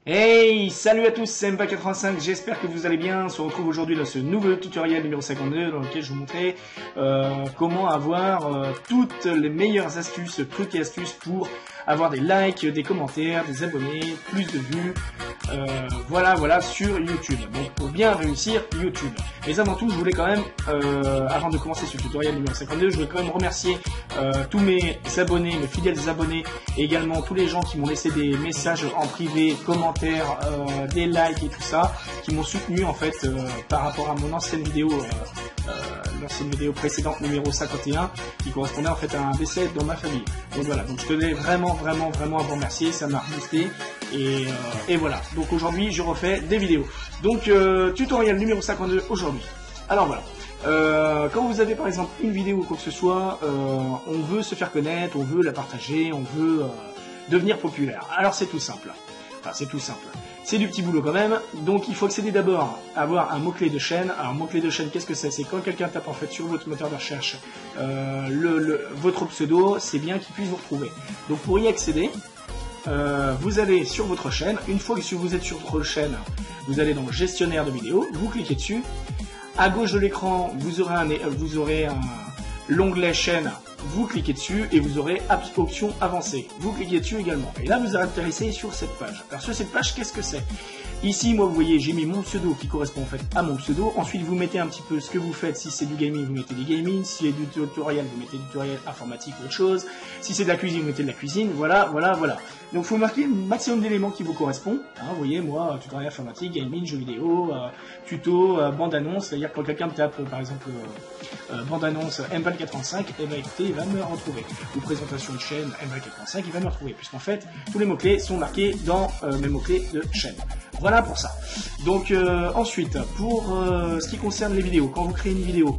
Hey, salut à tous, c'est MPA85, j'espère que vous allez bien. On se retrouve aujourd'hui dans ce nouveau tutoriel numéro 52 dans lequel je vous montrer comment avoir toutes les meilleures astuces, trucs et astuces pour avoir des likes, des commentaires, des abonnés, plus de vues, voilà sur YouTube. Donc pour bien réussir YouTube. Mais avant tout, je voulais quand même, avant de commencer ce tutoriel numéro 52, je voulais quand même remercier tous mes abonnés, mes fidèles abonnés, et également tous les gens qui m'ont laissé des messages en privé, commentaires, des likes et tout ça, qui m'ont soutenu en fait par rapport à mon ancienne vidéo précédente numéro 51, qui correspondait en fait à un décès dans ma famille. Donc voilà, donc je tenais vraiment à vous remercier, ça m'a boosté, et voilà. Donc aujourd'hui je refais des vidéos. Donc tutoriel numéro 52 aujourd'hui. Alors voilà. Quand vous avez par exemple une vidéo ou quoi que ce soit, on veut se faire connaître, on veut la partager, on veut devenir populaire. Alors c'est tout simple. Enfin c'est tout simple. C'est du petit boulot quand même. Donc il faut accéder d'abord à avoir un mot-clé de chaîne. Alors mot-clé de chaîne, qu'est-ce que c'est? C'est quand quelqu'un tape en fait sur votre moteur de recherche votre pseudo, c'est bien qu'il puisse vous retrouver. Donc pour y accéder, vous allez sur votre chaîne. Une fois que vous êtes sur votre chaîne, vous allez dans gestionnaire de vidéos, vous cliquez dessus. À gauche de l'écran, vous aurez l'onglet chaîne, vous cliquez dessus et vous aurez option avancée. Vous cliquez dessus également. Et là, vous atterrissez sur cette page. Alors sur cette page, qu'est-ce que c'est? Ici, moi, vous voyez, j'ai mis mon pseudo qui correspond en fait à mon pseudo. Ensuite, vous mettez un petit peu ce que vous faites. Si c'est du gaming, vous mettez du gaming. Si c'est du tutoriel, vous mettez du tutoriel informatique ou autre chose. Si c'est de la cuisine, vous mettez de la cuisine. Voilà. Donc, il faut marquer le maximum d'éléments qui vous correspondent. Hein, vous voyez, moi, tutoriel informatique, gaming, jeux vidéo, tuto, bande-annonce. C'est-à-dire que quand quelqu'un me tape, par exemple, bande-annonce MPA85, eh ben, écoutez, il va me retrouver. Ou présentation de chaîne MPA85, il va me retrouver. Puisqu'en fait, tous les mots-clés sont marqués dans mes mots-clés de chaîne. Voilà pour ça. Donc ensuite, pour ce qui concerne les vidéos, quand vous créez une vidéo,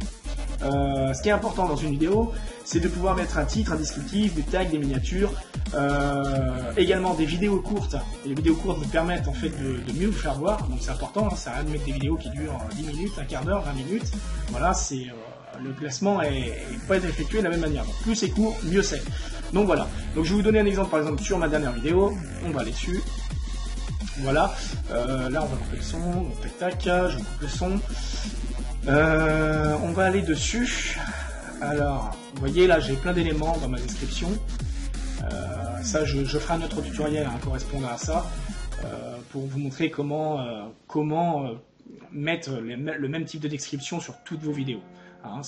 ce qui est important dans une vidéo, c'est de pouvoir mettre un titre, un descriptif, des tags, des miniatures, également des vidéos courtes. Et les vidéos courtes vous permettent en fait de mieux vous faire voir, donc c'est important, hein, ça a de mettre des vidéos qui durent 10 minutes, un quart d'heure, 20 minutes. Voilà, c'est le classement est pas effectué de la même manière. Donc plus c'est court, mieux c'est. Donc voilà. Donc je vais vous donner un exemple par exemple sur ma dernière vidéo. On va aller dessus. Voilà, là on va couper le son, donc tac, je coupe le son. On va aller dessus. Alors, vous voyez là j'ai plein d'éléments dans ma description. Ça je ferai un autre tutoriel correspondant à ça, pour vous montrer comment mettre le même type de description sur toutes vos vidéos. Hein,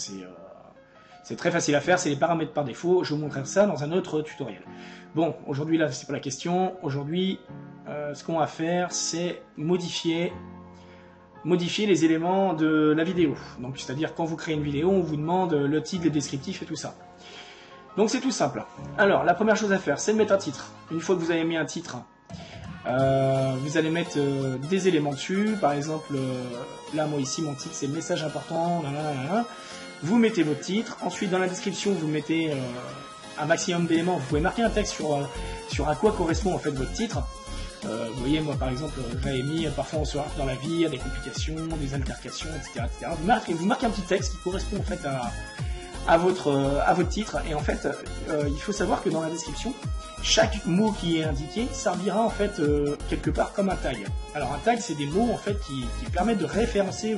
c'est très facile à faire, c'est les paramètres par défaut. Je vous montrerai ça dans un autre tutoriel. Bon, aujourd'hui là c'est pas la question. Aujourd'hui, ce qu'on va faire, c'est modifier les éléments de la vidéo. Donc, c'est-à-dire quand vous créez une vidéo, on vous demande le titre, les descriptifs et tout ça. Donc c'est tout simple. Alors, la première chose à faire, c'est de mettre un titre. Une fois que vous avez mis un titre, vous allez mettre des éléments dessus. Par exemple, là, moi ici, mon titre, c'est message important. Vous mettez votre titre. Ensuite, dans la description, vous mettez un maximum d'éléments. Vous pouvez marquer un texte sur à quoi correspond en fait votre titre. Vous voyez, moi par exemple, j'avais mis parfois on se heurte dans la vie, à des complications, des altercations, etc. Vous marquez un petit texte qui correspond en fait à votre titre. Et en fait, il faut savoir que dans la description, chaque mot qui est indiqué servira en fait quelque part comme un tag. Alors un tag, c'est des mots en fait qui permettent de référencer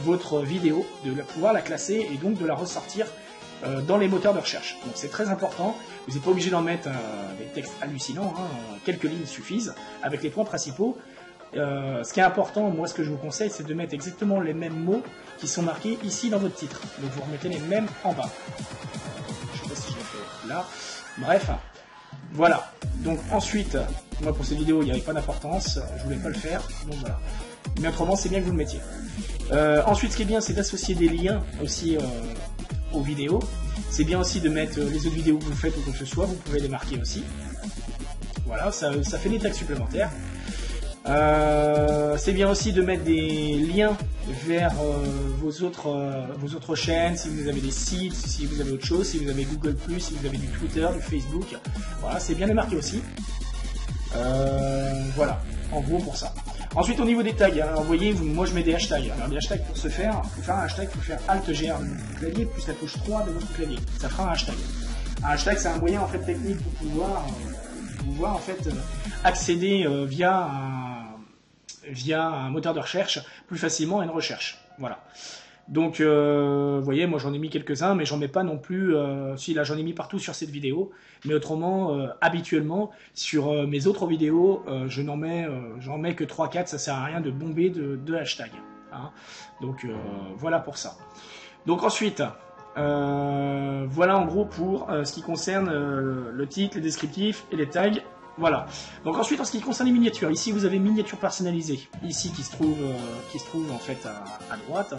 votre vidéo, de pouvoir la classer et donc de la ressortir dans les moteurs de recherche. Donc c'est très important, vous n'êtes pas obligé d'en mettre des textes hallucinants, hein, quelques lignes suffisent, avec les points principaux. Ce qui est important, moi ce que je vous conseille, c'est de mettre exactement les mêmes mots qui sont marqués ici dans votre titre. Donc vous remettez les mêmes en bas. Je sais pas si je l'ai fait là. Bref, voilà. Donc ensuite, moi pour cette vidéo il n'y avait pas d'importance, je voulais pas le faire, donc voilà. Mais autrement c'est bien que vous le mettiez. Ensuite ce qui est bien c'est d'associer des liens aussi aux vidéos. C'est bien aussi de mettre les autres vidéos que vous faites ou quoi que ce soit, vous pouvez les marquer aussi. Voilà, ça fait des tags supplémentaires. C'est bien aussi de mettre des liens vers vos autres chaînes, si vous avez des sites, si vous avez autre chose, si vous avez Google+, si vous avez du Twitter, du Facebook. Voilà, c'est bien de marquer aussi. Voilà, en gros pour ça. Ensuite au niveau des tags, alors vous voyez, moi je mets des hashtags. Alors des hashtags pour faire un hashtag, il faut faire Alt-GR de votre clavier plus la touche 3 de votre clavier. Ça fera un hashtag. Un hashtag c'est un moyen en fait technique pour pouvoir pouvoir en fait accéder via un moteur de recherche plus facilement à une recherche. Voilà. Donc, vous voyez, moi j'en ai mis quelques-uns, mais j'en mets pas non plus. Si là, j'en ai mis partout sur cette vidéo, mais autrement, habituellement, sur mes autres vidéos, j'en mets que 3-4. Ça sert à rien de bomber de hashtags. Hein. Donc, voilà pour ça. Donc ensuite, voilà en gros pour ce qui concerne le titre, les descriptifs et les tags. Voilà. Donc ensuite, en ce qui concerne les miniatures, ici vous avez miniatures personnalisées, ici qui se trouve en fait à droite.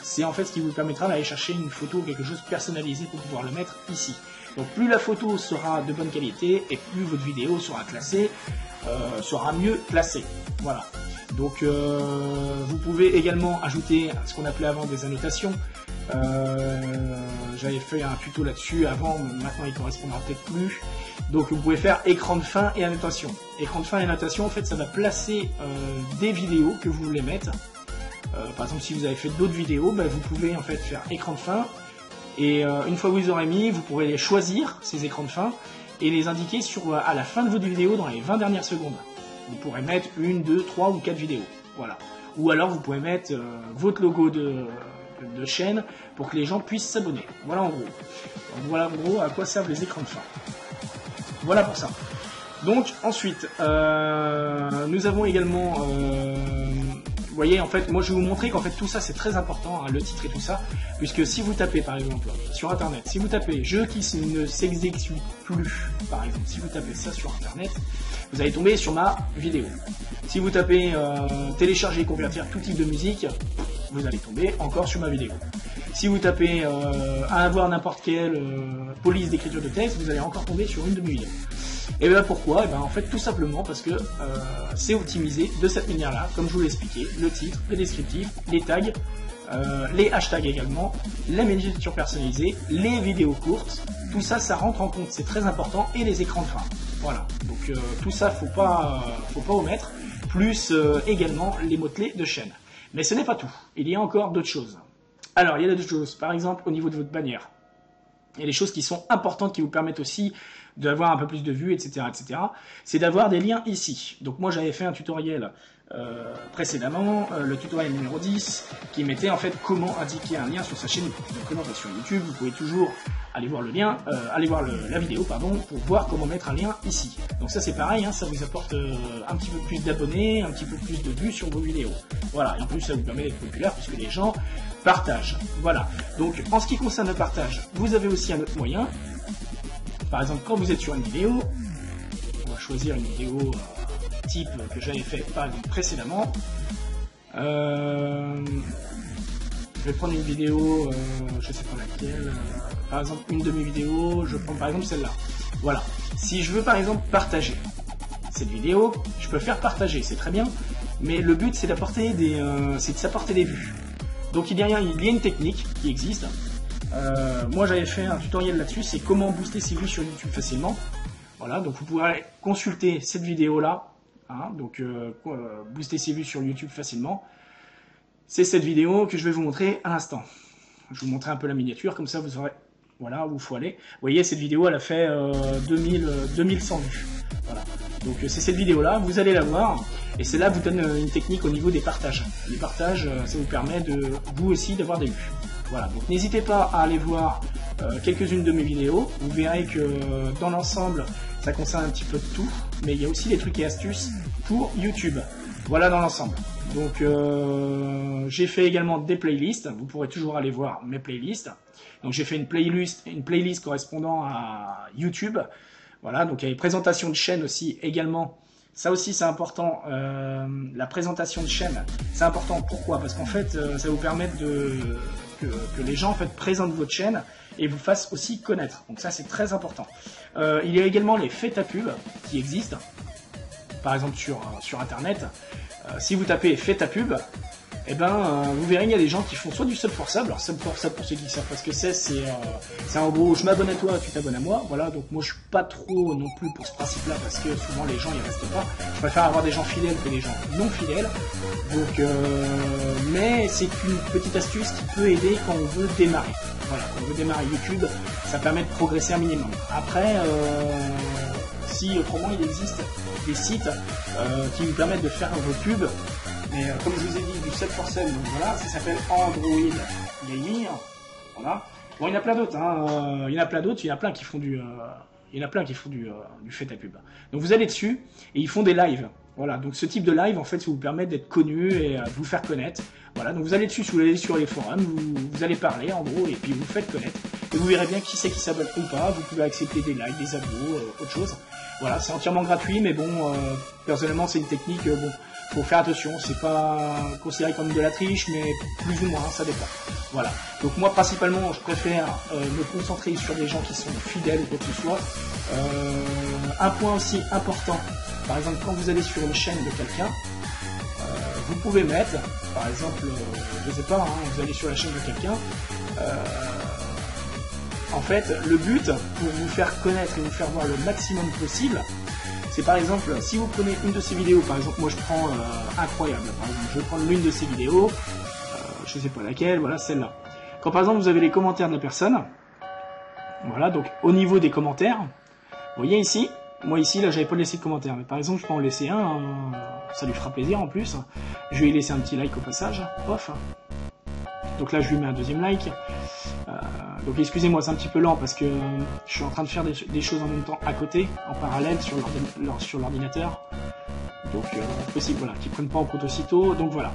C'est en fait ce qui vous permettra d'aller chercher une photo ou quelque chose personnalisé pour pouvoir le mettre ici. Donc plus la photo sera de bonne qualité et plus votre vidéo sera classée, sera mieux classée. Voilà. Donc vous pouvez également ajouter ce qu'on appelait avant des annotations. J'avais fait un tuto là-dessus avant, mais maintenant il correspondra peut-être plus. Donc vous pouvez faire écran de fin et annotation. Écran de fin et annotation, en fait, ça va placer des vidéos que vous voulez mettre. Par exemple, si vous avez fait d'autres vidéos, ben, vous pouvez en fait faire écran de fin. Et une fois que vous les aurez mis, vous pourrez les choisir, ces écrans de fin, et les indiquer à la fin de votre vidéo dans les 20 dernières secondes. Vous pourrez mettre 1, 2, 3 ou 4 vidéos. Voilà. Ou alors vous pouvez mettre votre logo de chaîne pour que les gens puissent s'abonner. Voilà en gros. Donc, voilà en gros à quoi servent les écrans de fin. Voilà pour ça. Donc ensuite, nous avons également, vous voyez, en fait, moi je vais vous montrer qu'en fait tout ça c'est très important, hein, le titre et tout ça, puisque si vous tapez par exemple sur internet, si vous tapez jeu qui ne s'exécute plus, par exemple, si vous tapez ça sur internet, vous allez tomber sur ma vidéo. Si vous tapez télécharger et convertir tout type de musique, vous allez tomber encore sur ma vidéo. Si vous tapez à avoir n'importe quelle police d'écriture de texte, vous allez encore tomber sur une de mes vidéos. Et bien pourquoi? Et bien en fait tout simplement parce que c'est optimisé de cette manière-là, comme je vous l'ai expliqué, le titre, les descriptifs, les tags, les hashtags également, la miniature personnalisée, les vidéos courtes, tout ça, ça rentre en compte, c'est très important, et les écrans de fin. Voilà, donc tout ça, faut pas omettre, plus également les mots-clés de chaîne. Mais ce n'est pas tout, il y a encore d'autres choses. Alors, il y a d'autres choses, par exemple au niveau de votre bannière. Il y a des choses qui sont importantes qui vous permettent aussi d'avoir un peu plus de vues, etc. etc. C'est d'avoir des liens ici. Donc moi j'avais fait un tutoriel précédemment, le tutoriel numéro 10, qui mettait en fait comment indiquer un lien sur sa chaîne YouTube. Donc comment sur YouTube, vous pouvez toujours aller voir le lien, la vidéo, pardon, pour voir comment mettre un lien ici. Donc ça c'est pareil, hein, ça vous apporte un petit peu plus d'abonnés, un petit peu plus de vues sur vos vidéos. Voilà, et en plus ça vous permet d'être populaire puisque les gens partagent. Voilà, donc en ce qui concerne le partage, vous avez aussi un autre moyen. Par exemple, quand vous êtes sur une vidéo, on va choisir une vidéo type que j'avais fait par exemple précédemment. Je vais prendre une vidéo, je sais pas laquelle, par exemple une de mes vidéos, je prends par exemple celle-là. Voilà. Si je veux par exemple partager cette vidéo, je peux faire partager, c'est très bien, mais le but c'est d'apporter de s'apporter des vues. Donc il y a une technique qui existe. Moi j'avais fait un tutoriel là-dessus, c'est comment booster ses vues sur YouTube facilement. Voilà, donc vous pourrez consulter cette vidéo là, hein, donc booster ses vues sur YouTube facilement. C'est cette vidéo que je vais vous montrer à l'instant. Je vais vous montrer un peu la miniature, comme ça vous saurez voilà où il faut aller. Vous voyez, cette vidéo elle a fait 2100 vues. Voilà. Donc c'est cette vidéo là, vous allez la voir, et c'est là que vous donne une technique au niveau des partages. Les partages, ça vous permet de vous aussi d'avoir des vues. Voilà, donc n'hésitez pas à aller voir quelques-unes de mes vidéos. Vous verrez que dans l'ensemble, ça concerne un petit peu de tout, mais il y a aussi des trucs et astuces pour YouTube. Voilà dans l'ensemble. Donc j'ai fait également des playlists. Vous pourrez toujours aller voir mes playlists. Donc j'ai fait une playlist correspondant à YouTube. Voilà, donc il y a les présentations de chaîne aussi également. Ça aussi c'est important, la présentation de chaîne, c'est important. Pourquoi? Parce qu'en fait ça vous permet que les gens en fait présentent votre chaîne et vous fassent aussi connaître. Donc ça c'est très important. Il y a également les fais ta pub qui existent. Par exemple sur internet, si vous tapez fais ta pub, et ben vous verrez il y a des gens qui font soit du sub for sub. Alors sub for sub, pour ceux qui savent pas ce que c'est en gros je m'abonne à toi, tu t'abonnes à moi. Voilà, donc moi je suis pas trop non plus pour ce principe là parce que souvent les gens ils restent pas. Je préfère avoir des gens fidèles que des gens non fidèles. Donc mais c'est une petite astuce qui peut aider quand on veut démarrer. Voilà, quand on veut démarrer YouTube, ça permet de progresser un minimum. Après si autrement il existe des sites qui vous permettent de faire vos pubs. Mais comme je vous ai dit, du 7/7, donc voilà, ça s'appelle Android Gaming. Voilà. Bon, il y en a plein d'autres, hein. Il y en a plein d'autres, il y en a plein qui font du fait ta pub. Donc vous allez dessus et ils font des lives. Voilà, donc ce type de live, en fait, ça vous permet d'être connu et de vous faire connaître. Voilà, donc vous allez dessus, vous allez sur les forums, vous allez parler, en gros, et puis vous faites connaître. Et vous verrez bien qui c'est qui s'abonne ou pas. Vous pouvez accepter des likes, des abos, autre chose. Voilà, c'est entièrement gratuit, mais bon, personnellement, c'est une technique, bon, faut faire attention. C'est pas considéré comme de la triche, mais plus ou moins, ça dépend. Voilà. Donc moi, principalement, je préfère me concentrer sur des gens qui sont fidèles ou quoi que ce soit. Un point aussi important, par exemple, quand vous allez sur une chaîne de quelqu'un, vous pouvez mettre, par exemple, je sais pas, hein, vous allez sur la chaîne de quelqu'un, en fait, le but pour vous faire connaître et vous faire voir le maximum possible, c'est par exemple, si vous prenez une de ces vidéos, par exemple, moi je prends Incroyable, par exemple, je vais prendre l'une de ces vidéos, je sais pas laquelle, voilà, celle-là. Quand par exemple vous avez les commentaires de la personne, voilà, donc au niveau des commentaires, vous voyez ici, moi ici, là, j'avais pas laissé de commentaire, mais par exemple, je peux en laisser un, ça lui fera plaisir en plus. Je vais lui laisser un petit like au passage, pof. Donc là, je lui mets un deuxième like. Donc excusez-moi, c'est un petit peu lent parce que je suis en train de faire des choses en même temps à côté, en parallèle sur l'ordinateur. Donc possible, voilà, qu'ils prennent pas en compte aussitôt. Donc voilà.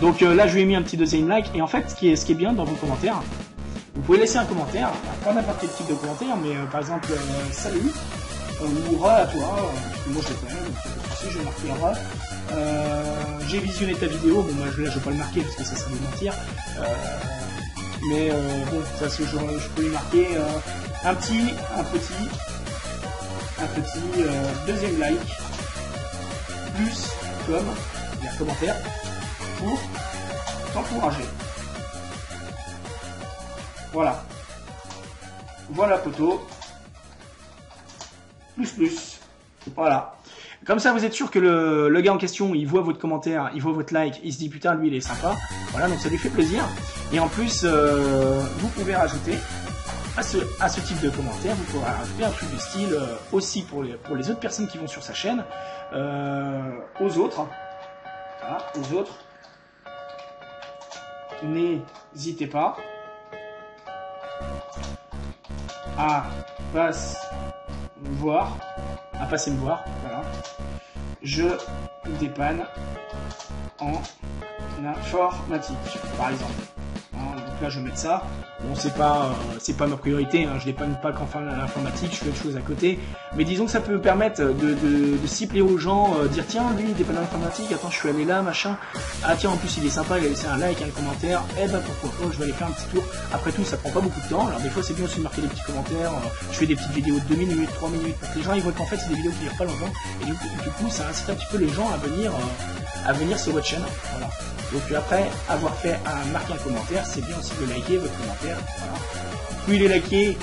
Donc là, je lui ai mis un petit deuxième like. Et en fait, ce qui est bien dans vos commentaires, vous pouvez laisser un commentaire, pas n'importe quel type de commentaire, mais par exemple, salut. Ou ra à toi, moi je l'ai fait, donc si je vais marquer ra. J'ai visionné ta vidéo, bon moi là je vais pas le marquer parce que ça serait de mentir. Mais bon, ça je peux lui marquer un petit deuxième like, plus comme, il y a un commentaire, pour t'encourager. Voilà. Voilà photo. Plus. Voilà. Comme ça, vous êtes sûr que le gars en question, il voit votre commentaire, il voit votre like, il se dit putain, lui, il est sympa. Voilà, donc ça lui fait plaisir. Et en plus, vous pouvez rajouter à ce type de commentaire, vous pouvez rajouter un truc du style aussi pour les autres personnes qui vont sur sa chaîne, aux autres. Voilà, aux autres. N'hésitez pas à passer me voir, voilà. Je dépanne en informatique, par exemple. Hein, donc là, je vais mettre ça. Bon, c'est pas ma priorité, hein, je dépanne pas qu'en l'informatique, je fais autre chose à côté. Mais disons que ça peut me permettre de cibler aux gens, dire tiens, lui, il dépanne en informatique, attends, je suis allé là, machin. Ah tiens, en plus, il est sympa, il a laissé un like, un commentaire. Eh ben, pourquoi pas, je vais aller faire un petit tour. Après tout, ça prend pas beaucoup de temps. Alors, des fois, c'est bien aussi de marquer des petits commentaires. Je fais des petites vidéos de 2 minutes, 3 minutes, pour que les gens, ils voient qu'en fait, c'est des vidéos qui durent pas longtemps. Et du coup, ça incite un petit peu les gens à venir sur votre chaîne. Voilà. Donc après avoir marqué un commentaire, c'est bien aussi de liker votre commentaire. Voilà. Plus il est liké,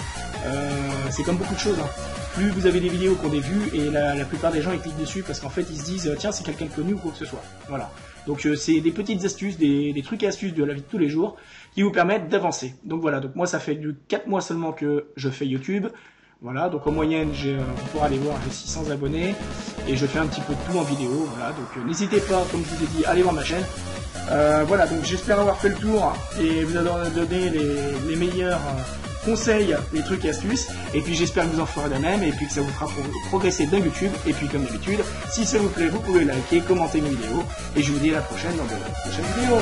c'est comme beaucoup de choses. Hein. Plus vous avez des vidéos qui ont des vues et la plupart des gens ils cliquent dessus parce qu'en fait ils se disent tiens c'est quelqu'un de connu ou quoi que ce soit. Voilà. Donc c'est des petites astuces, des trucs et astuces de la vie de tous les jours qui vous permettent d'avancer. Donc voilà, donc moi ça fait 4 mois seulement que je fais YouTube. Voilà, donc en moyenne, vous pourrez aller voir, j'ai 600 abonnés et je fais un petit peu de tout en vidéo. Voilà, donc n'hésitez pas, comme je vous ai dit, allez voir ma chaîne. Voilà, donc j'espère avoir fait le tour et vous avoir donné les meilleurs conseils, les trucs et astuces. Et puis j'espère que vous en ferez de même et puis que ça vous fera progresser dans YouTube. Et puis comme d'habitude, si ça vous plaît, vous pouvez liker, commenter mes vidéos. Et je vous dis à la prochaine dans de prochaines vidéos.